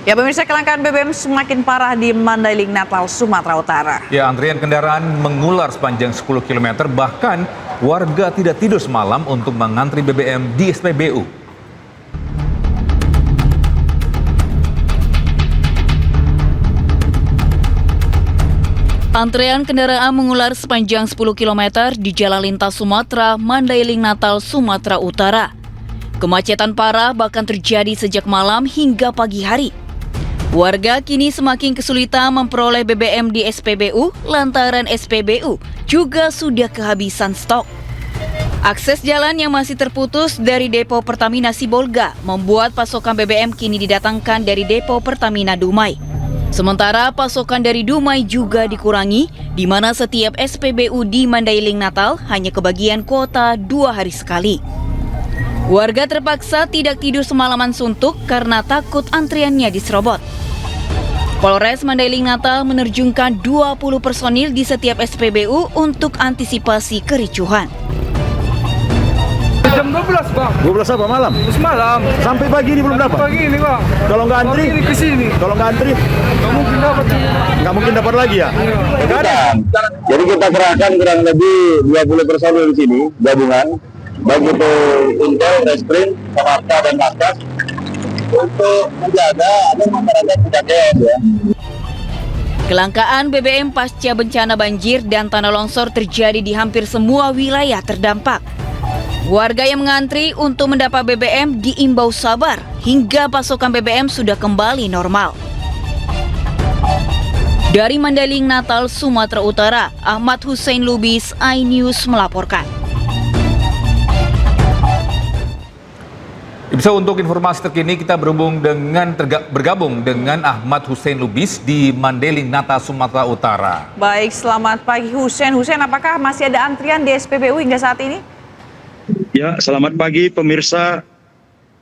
Ya pemirsa, kelangkaan BBM semakin parah di Mandailing, Natal, Sumatera Utara. Ya, antrian kendaraan mengular sepanjang 10 km, bahkan warga tidak tidur semalam untuk mengantri BBM di SPBU. Antrean kendaraan mengular sepanjang 10 km di Jalan Lintas Sumatera, Mandailing, Natal, Sumatera Utara. Kemacetan parah bahkan terjadi sejak malam hingga pagi hari. Warga kini semakin kesulitan memperoleh BBM di SPBU lantaran SPBU juga sudah kehabisan stok. Akses jalan yang masih terputus dari depo Pertamina Sibolga membuat pasokan BBM kini didatangkan dari depo Pertamina Dumai. Sementara pasokan dari Dumai juga dikurangi, di mana setiap SPBU di Mandailing Natal hanya kebagian kuota 2 hari sekali. Warga terpaksa tidak tidur semalaman suntuk karena takut antriannya diserobot. Polres Mandailing Natal menerjunkan 20 personil di setiap SPBU untuk antisipasi kericuhan. Jam 12, Bang. 12 apa malam? Semalam. Sampai pagi ini belum dapat? Pagi ini, Bang. Kalau nggak antri? Pagi ini ke sini. Kalau nggak antri? Nggak mungkin dapat. Nggak mungkin dapat lagi ya? Nggak ada. Jadi kita kerahkan kurang lebih 20 personil di sini, gabungan. Baik itu Intel, Reskrim, Samarta, dan Naskas. Untuk menjaga agar masyarakat tidak chaos ya. Kelangkaan BBM pasca bencana banjir dan tanah longsor terjadi di hampir semua wilayah terdampak. Warga yang mengantri untuk mendapat BBM diimbau sabar hingga pasokan BBM sudah kembali normal. Dari Mandailing, Natal, Sumatera Utara, Ahmad Hussein Lubis, iNews melaporkan. Bisa untuk informasi terkini kita bergabung dengan Ahmad Hussein Lubis di Mandailing, Natal, Sumatera Utara. Baik, selamat pagi Hussein. Hussein, apakah masih ada antrian di SPBU hingga saat ini? Ya, selamat pagi pemirsa.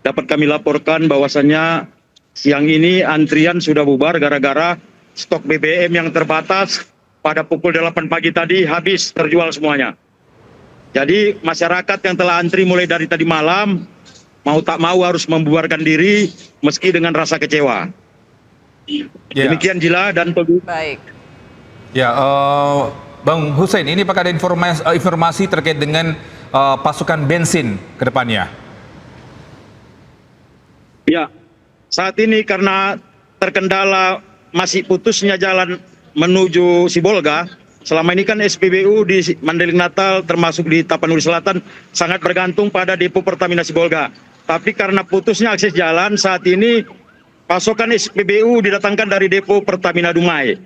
Dapat kami laporkan bahwasannya siang ini antrian sudah bubar gara-gara stok BBM yang terbatas pada pukul 8 pagi tadi habis terjual semuanya. Jadi masyarakat yang telah antri mulai dari tadi malam mau tak mau harus membubarkan diri meski dengan rasa kecewa. Ya. Demikian Jila dan Tobi. Baik. Ya, Bang Hussein, ini apakah ada informasi terkait dengan pasokan bensin ke depannya? Ya, saat ini karena terkendala masih putusnya jalan menuju Sibolga, selama ini kan SPBU di Mandailing Natal termasuk di Tapanuli Selatan sangat bergantung pada depo Pertamina Sibolga. Tapi karena putusnya akses jalan, saat ini pasokan SPBU didatangkan dari depo Pertamina Dumai.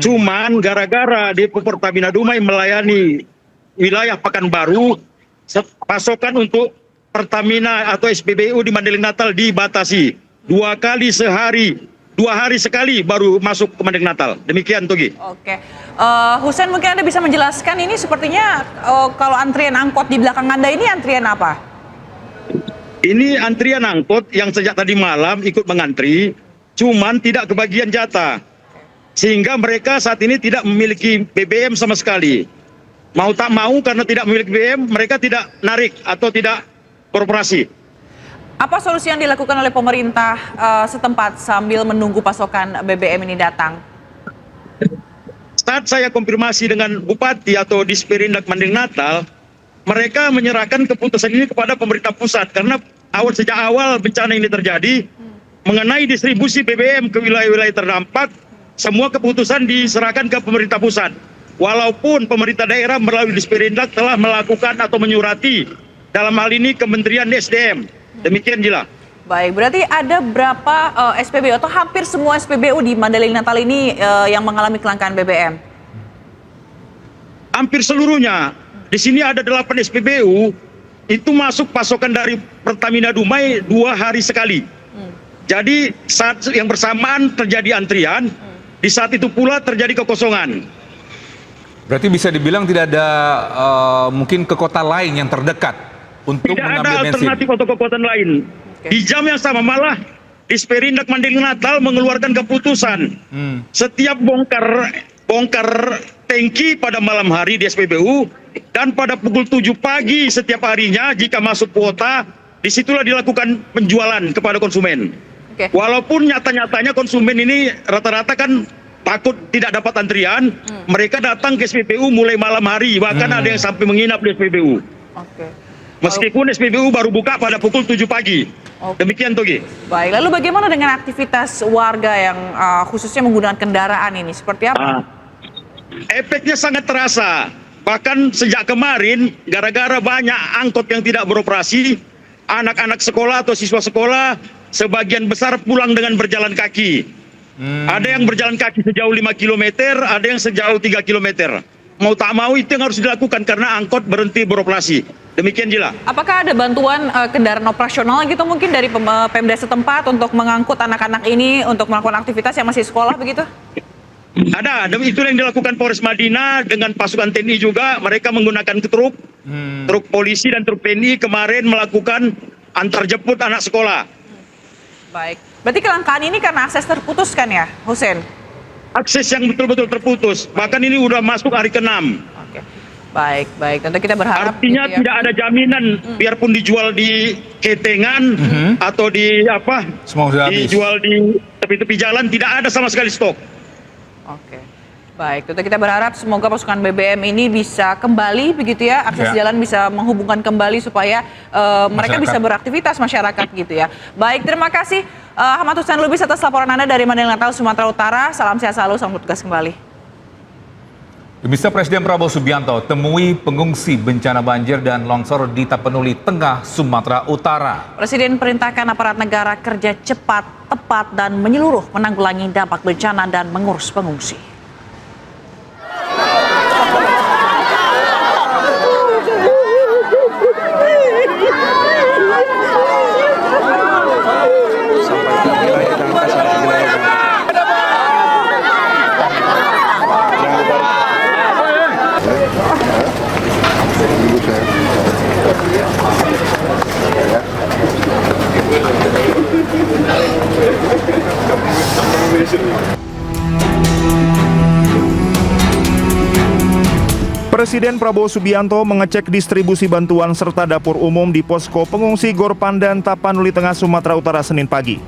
Cuman gara-gara depo Pertamina Dumai melayani wilayah Pekanbaru, pasokan untuk Pertamina atau SPBU di Mandailing Natal dibatasi 2 kali sehari, 2 hari sekali baru masuk ke Mandailing Natal. Demikian Togi. Oke, Hussein, mungkin Anda bisa menjelaskan ini sepertinya kalau antrian angkot di belakang Anda ini antrian apa? Ini antrian angkot yang sejak tadi malam ikut mengantri, cuman tidak kebagian jatah. Sehingga mereka saat ini tidak memiliki BBM sama sekali. Mau tak mau karena tidak memiliki BBM, mereka tidak narik atau tidak beroperasi. Apa solusi yang dilakukan oleh pemerintah setempat sambil menunggu pasokan BBM ini datang? Saat saya konfirmasi dengan Bupati atau Disperindak Mandailing Natal, mereka menyerahkan keputusan ini kepada pemerintah pusat karena sejak awal bencana ini terjadi mengenai distribusi BBM ke wilayah-wilayah terdampak, semua keputusan diserahkan ke pemerintah pusat. Walaupun pemerintah daerah melalui Disperindak telah melakukan atau menyurati dalam hal ini Kementerian SDM. Demikian Jila. Baik, berarti ada berapa SPBU atau hampir semua SPBU di Mandailing Natal ini yang mengalami kelangkaan BBM? Hampir seluruhnya. Di sini ada 8 SPBU, itu masuk pasokan dari Pertamina Dumai 2 hari sekali. Jadi saat yang bersamaan terjadi antrian, di saat itu pula terjadi kekosongan. Berarti bisa dibilang tidak ada mungkin ke kota lain yang terdekat untuk Tidak mengambil ada bensin. alternatif atau kekuatan lain. Di jam yang sama malah Disperindak Mandailing Natal mengeluarkan keputusan setiap bongkar tangki pada malam hari di SPBU dan pada pukul 7 pagi setiap harinya jika masuk kuota, disitulah dilakukan penjualan kepada konsumen. Oke. Walaupun nyata-nyatanya konsumen ini rata-rata kan takut tidak dapat antrian, mereka datang ke SPBU mulai malam hari, bahkan ada yang sampai menginap di SPBU. Oke. Meskipun SPBU baru buka pada pukul 7 pagi. Oke. Demikian Togi. Baik, lalu bagaimana dengan aktivitas warga yang khususnya menggunakan kendaraan ini? Seperti apa? Efeknya sangat terasa. Bahkan sejak kemarin, gara-gara banyak angkot yang tidak beroperasi, anak-anak sekolah atau siswa sekolah sebagian besar pulang dengan berjalan kaki. Ada yang berjalan kaki sejauh 5 km, ada yang sejauh 3 km. Mau tak mau itu yang harus dilakukan karena angkot berhenti beroperasi. Demikian Jila. Apakah ada bantuan kendaraan operasional gitu mungkin dari Pemda setempat untuk mengangkut anak-anak ini untuk melakukan aktivitas yang masih sekolah begitu? Ada, dan itu yang dilakukan Polres Madinah dengan pasukan TNI juga. Mereka menggunakan truk polisi dan truk TNI kemarin melakukan antar jemput anak sekolah. Baik, berarti kelangkaan ini karena akses terputus kan ya, Hussein? Akses yang betul-betul terputus, bahkan ini udah masuk hari ke-6. Oke, baik. Tentu kita berharap. Artinya gitu ya. tidak ada jaminan, biarpun dijual di ketengan atau di apa, Semua sudah habis. dijual di tepi-tepi jalan, tidak ada sama sekali stok. Oke, baik. Tentu kita berharap semoga pasukan BBM ini bisa kembali begitu ya, akses Ya. jalan bisa menghubungkan kembali supaya mereka bisa beraktivitas masyarakat gitu ya. Baik, terima kasih Ahmad Hussein Lubis atas laporan Anda dari Mandailing Natal, Sumatera Utara. Salam sehat selalu, selamat bertugas kembali. Pemirsa, Presiden Prabowo Subianto temui pengungsi bencana banjir dan longsor di Tapanuli Tengah, Sumatera Utara. Presiden perintahkan aparat negara kerja cepat, tepat, dan menyeluruh menanggulangi dampak bencana dan mengurus pengungsi. Presiden Prabowo Subianto mengecek distribusi bantuan serta dapur umum di posko pengungsi Gor Pandan, Tapanuli Tengah, Sumatera Utara Senin pagi.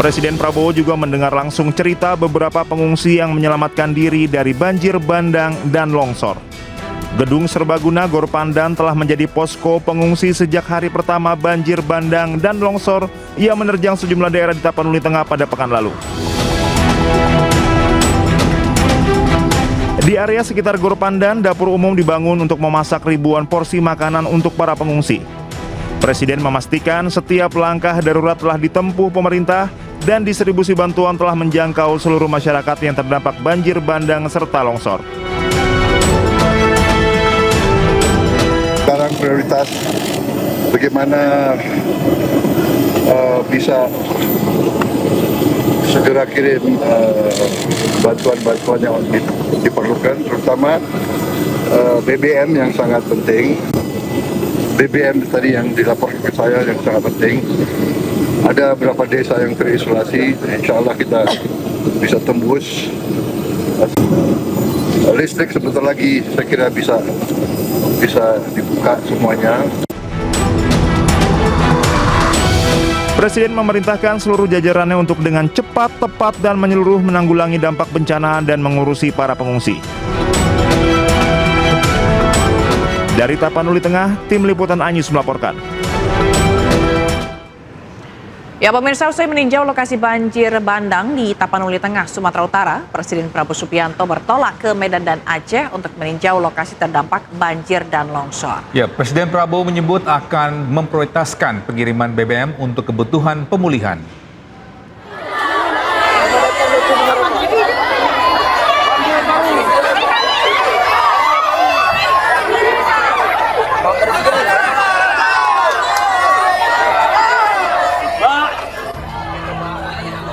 Presiden Prabowo juga mendengar langsung cerita beberapa pengungsi yang menyelamatkan diri dari banjir bandang dan longsor. Gedung Serbaguna Gor Pandan telah menjadi posko pengungsi sejak hari pertama banjir bandang dan longsor yang menerjang sejumlah daerah di Tapanuli Tengah pada pekan lalu. Di area sekitar Gor Pandan, dapur umum dibangun untuk memasak ribuan porsi makanan untuk para pengungsi. Presiden memastikan setiap langkah darurat telah ditempuh pemerintah dan distribusi bantuan telah menjangkau seluruh masyarakat yang terdampak banjir bandang serta longsor. Sekarang prioritas bagaimana bisa segera kirim bantuan-bantuan yang diperlukan, terutama BBM yang sangat penting. BBM tadi yang dilaporkan ke saya yang sangat penting. Ada beberapa desa yang terisolasi, insya Allah kita bisa tembus. Listrik sebentar lagi saya kira bisa dibuka semuanya. Presiden memerintahkan seluruh jajarannya untuk dengan cepat, tepat, dan menyeluruh menanggulangi dampak bencana dan mengurusi para pengungsi. Dari Tapanuli Tengah, tim Liputan Anyus melaporkan. Ya pemirsa, usai meninjau lokasi banjir bandang di Tapanuli Tengah, Sumatera Utara, Presiden Prabowo Subianto bertolak ke Medan dan Aceh untuk meninjau lokasi terdampak banjir dan longsor. Ya, Presiden Prabowo menyebut akan memprioritaskan pengiriman BBM untuk kebutuhan pemulihan.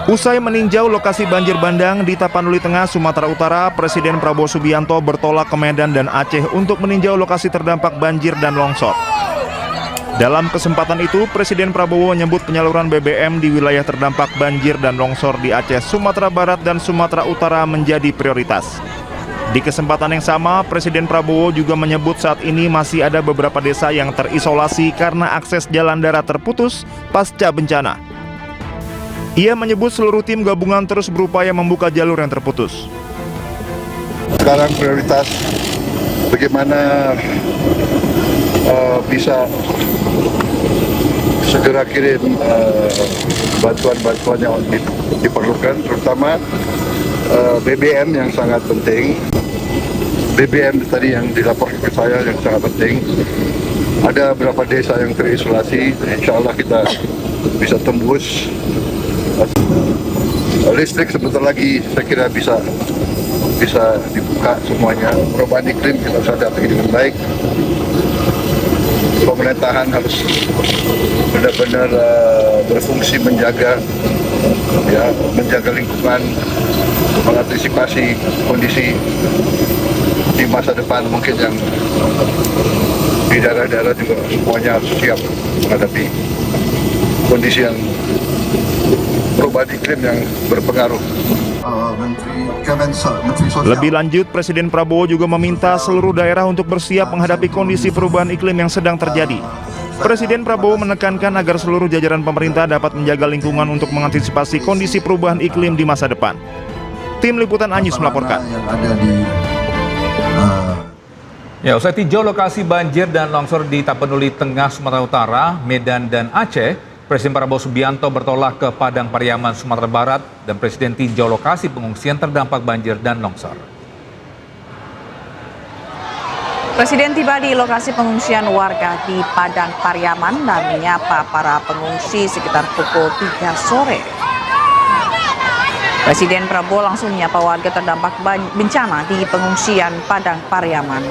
Usai meninjau lokasi banjir bandang di Tapanuli Tengah, Sumatera Utara, Presiden Prabowo Subianto bertolak ke Medan dan Aceh untuk meninjau lokasi terdampak banjir dan longsor. Dalam kesempatan itu, Presiden Prabowo menyebut penyaluran BBM di wilayah terdampak banjir dan longsor di Aceh, Sumatera Barat, dan Sumatera Utara menjadi prioritas. Di kesempatan yang sama, Presiden Prabowo juga menyebut saat ini masih ada beberapa desa yang terisolasi karena akses jalan darat terputus pasca bencana. Ia menyebut seluruh tim gabungan terus berupaya membuka jalur yang terputus. Sekarang prioritas bagaimana bisa segera kirim bantuan-bantuan yang diperlukan, terutama BBM yang sangat penting. BBM tadi yang dilaporkan ke saya yang sangat penting. Ada beberapa desa yang terisolasi, insya Allah kita bisa tembus. Listrik sebentar lagi saya kira bisa dibuka semuanya. Perubahan iklim kita harus hadapi dengan baik. Pemerintahan harus benar-benar berfungsi menjaga lingkungan, mengantisipasi kondisi di masa depan mungkin yang di daerah-daerah juga semuanya harus siap menghadapi kondisi yang perubahan iklim yang berpengaruh. Lebih lanjut, Presiden Prabowo juga meminta seluruh daerah untuk bersiap menghadapi kondisi perubahan iklim yang sedang terjadi. Presiden Prabowo menekankan agar seluruh jajaran pemerintah dapat menjaga lingkungan untuk mengantisipasi kondisi perubahan iklim di masa depan. Tim Liputan Anyus melaporkan. Ya, usai tinjau lokasi banjir dan longsor di Tapanuli Tengah, Sumatera Utara, Medan, dan Aceh, Presiden Prabowo Subianto bertolak ke Padang Pariaman, Sumatera Barat, dan Presiden tinjau lokasi pengungsian terdampak banjir dan longsor. Presiden tiba di lokasi pengungsian warga di Padang Pariaman dan menyapa para pengungsi sekitar pukul 3 sore. Presiden Prabowo langsung menyapa warga terdampak bencana di pengungsian Padang Pariaman.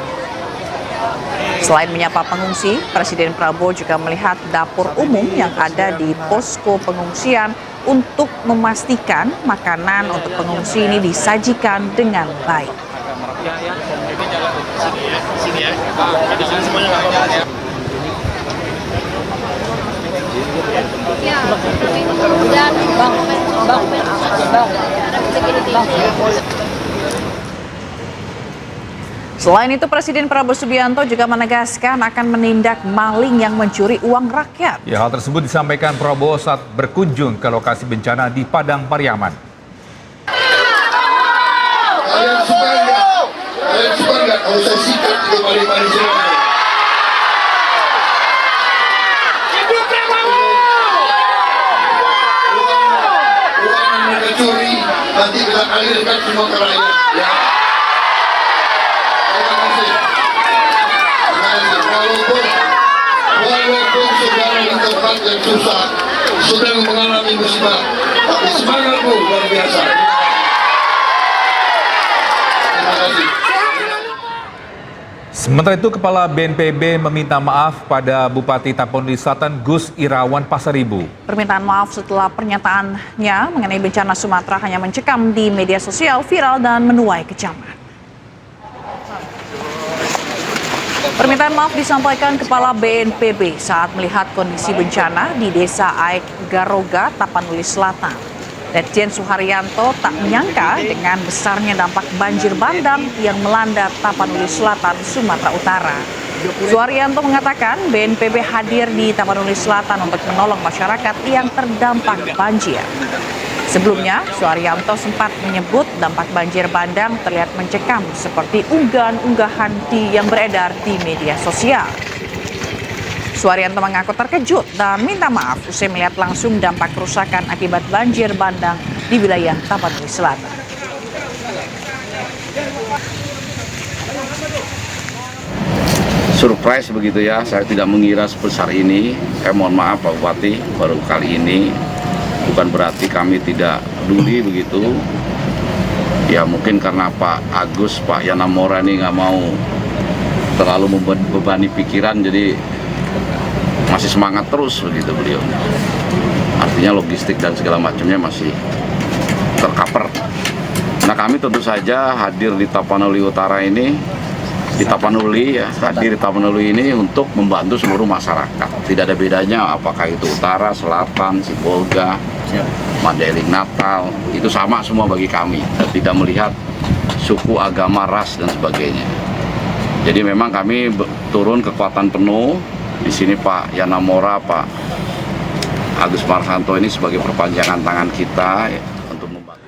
Selain menyapa pengungsi, Presiden Prabowo juga melihat dapur umum yang ada di posko pengungsian untuk memastikan makanan untuk pengungsi ini disajikan dengan baik. Selain itu, Presiden Prabowo Subianto juga menegaskan akan menindak maling yang mencuri uang rakyat. Ya, hal tersebut disampaikan Prabowo saat berkunjung ke lokasi bencana di Padang Pariaman. Kalian suka nggak kalau saya sikat ke maling-maling semua? Uang yang mereka curi nanti kita alirkan semua ke rakyat. Ya. Walaupun saudara di tempat yang susah sedang mengalami musibah, tapi semangatmu luar biasa. Terima kasih. Sementara itu, Kepala BNPB meminta maaf pada Bupati Tapanuli Selatan Gus Irawan Pasaribu. Permintaan maaf setelah pernyataannya mengenai bencana Sumatera hanya mencekam di media sosial, viral dan menuai kecaman. Permintaan maaf disampaikan Kepala BNPB saat melihat kondisi bencana di Desa Aik Garoga, Tapanuli Selatan. Letjen Suharyanto tak menyangka dengan besarnya dampak banjir bandang yang melanda Tapanuli Selatan, Sumatera Utara. Suharyanto mengatakan BNPB hadir di Tapanuli Selatan untuk menolong masyarakat yang terdampak banjir. Sebelumnya, Suharyanto sempat menyebut dampak banjir bandang terlihat mencekam seperti unggahan-unggahan yang beredar di media sosial. Suharyanto mengaku terkejut dan minta maaf usai melihat langsung dampak kerusakan akibat banjir bandang di wilayah Tapanuli Selatan. Surprise begitu ya, saya tidak mengira sebesar ini. Mohon maaf Pak Bupati, baru kali ini. Bukan berarti kami tidak peduli begitu. Ya mungkin karena Pak Agus, Pak Yana Mora ini nggak mau terlalu membebani pikiran, jadi masih semangat terus begitu beliau. Artinya logistik dan segala macamnya masih tercover. Nah kami tentu saja hadir di Tapanuli Utara ini, hadir di Tapanuli ini untuk membantu seluruh masyarakat. Tidak ada bedanya apakah itu utara, selatan, Sibolga, Mandailing, Natal, itu sama semua bagi kami. Tidak melihat suku, agama, ras dan sebagainya. Jadi memang kami turun kekuatan penuh. Di sini Pak Yana Mora, Pak Agus Marhanto ini sebagai perpanjangan tangan kita untuk membantu.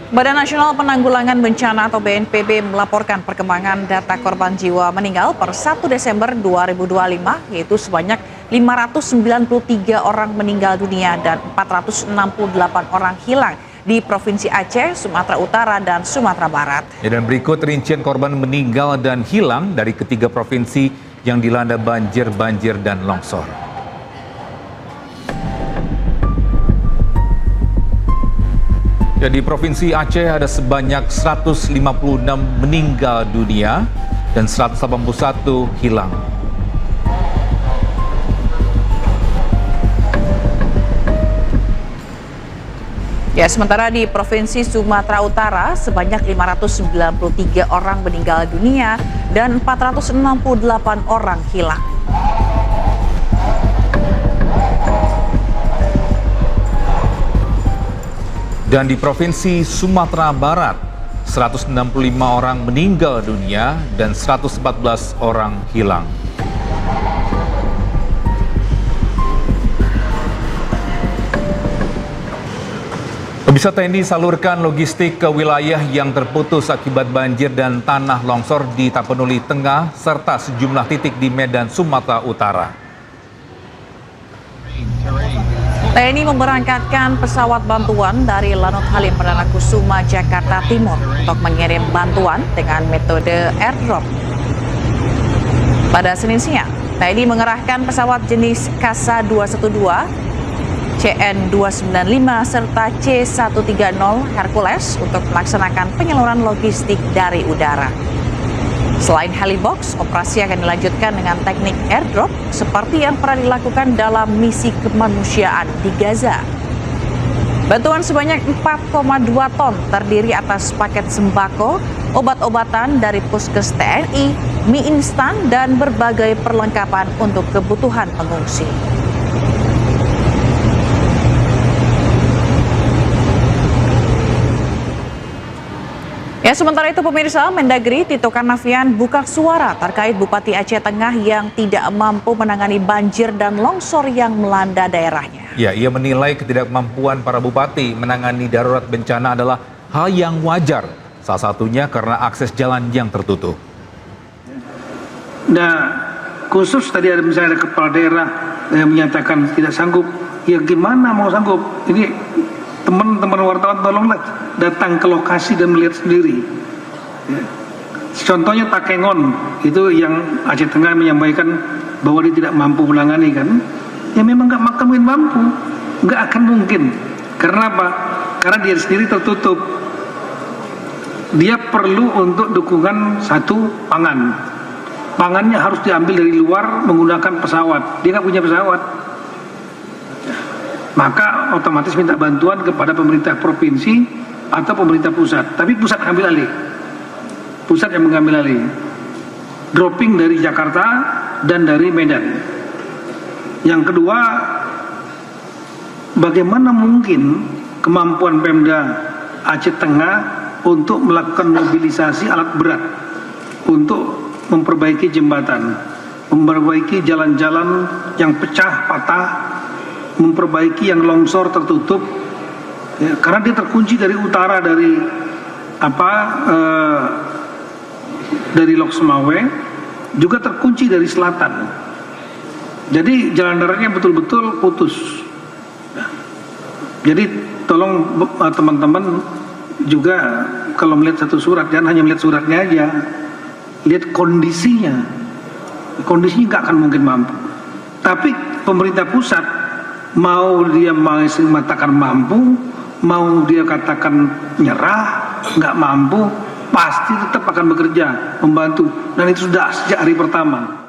Badan Nasional Penanggulangan Bencana atau BNPB melaporkan perkembangan data korban jiwa meninggal per 1 Desember 2025, yaitu sebanyak 593 orang meninggal dunia dan 468 orang hilang di Provinsi Aceh, Sumatera Utara, dan Sumatera Barat. Ya, dan berikut rincian korban meninggal dan hilang dari ketiga provinsi yang dilanda banjir dan longsor. Ya, di Provinsi Aceh ada sebanyak 156 meninggal dunia dan 181 hilang. Ya, sementara di Provinsi Sumatera Utara sebanyak 593 orang meninggal dunia dan 468 orang hilang. Dan di Provinsi Sumatera Barat 165 orang meninggal dunia dan 114 orang hilang. Pemirsa, TNI salurkan logistik ke wilayah yang terputus akibat banjir dan tanah longsor di Tapanuli Tengah serta sejumlah titik di Medan, Sumatera Utara. TNI memberangkatkan pesawat bantuan dari Lanut Halim Perdana Kusuma, Jakarta Timur untuk mengirim bantuan dengan metode airdrop. Pada Senin siang, TNI mengerahkan pesawat jenis Kasa 212, CN-295 serta C-130 Hercules untuk melaksanakan penyaluran logistik dari udara. Selain helibox, operasi akan dilanjutkan dengan teknik airdrop seperti yang pernah dilakukan dalam misi kemanusiaan di Gaza. Bantuan sebanyak 4,2 ton terdiri atas paket sembako, obat-obatan dari Puskes TNI, mie instan, dan berbagai perlengkapan untuk kebutuhan pengungsi. Ya, sementara itu pemirsa, Mendagri Tito Karnavian buka suara terkait Bupati Aceh Tengah yang tidak mampu menangani banjir dan longsor yang melanda daerahnya. Ya, ia menilai ketidakmampuan para bupati menangani darurat bencana adalah hal yang wajar, salah satunya karena akses jalan yang tertutup. Nah, khusus tadi ada misalnya ada kepala daerah yang menyatakan tidak sanggup, ya gimana mau sanggup? Ini teman-teman wartawan tolonglah datang ke lokasi dan melihat sendiri. Ya. Contohnya Takengon, itu yang Aceh Tengah menyampaikan bahwa dia tidak mampu menangani kan. Ya memang nggak mungkin mampu, nggak akan mungkin. Karena apa? Karena dia sendiri tertutup. Dia perlu untuk dukungan satu pangan. Pangannya harus diambil dari luar menggunakan pesawat. Dia nggak punya pesawat. Maka otomatis minta bantuan kepada pemerintah provinsi atau pemerintah pusat. Tapi pusat ambil alih. Pusat yang mengambil alih. Dropping dari Jakarta dan dari Medan. Yang kedua, bagaimana mungkin kemampuan Pemda Aceh Tengah untuk melakukan mobilisasi alat berat untuk memperbaiki jembatan, memperbaiki jalan-jalan yang pecah, patah, memperbaiki yang longsor tertutup, ya, karena dia terkunci dari utara dari dari Lok Semawe, juga terkunci dari selatan. Jadi jalan daratnya betul-betul putus. Jadi tolong teman-teman juga kalau melihat satu surat, jangan hanya melihat suratnya aja, lihat kondisinya. Kondisinya nggak akan mungkin mampu. Tapi pemerintah pusat mau dia mengatakan mampu, mau dia katakan nyerah, nggak mampu, pasti tetap akan bekerja, membantu. Dan itu sudah sejak hari pertama.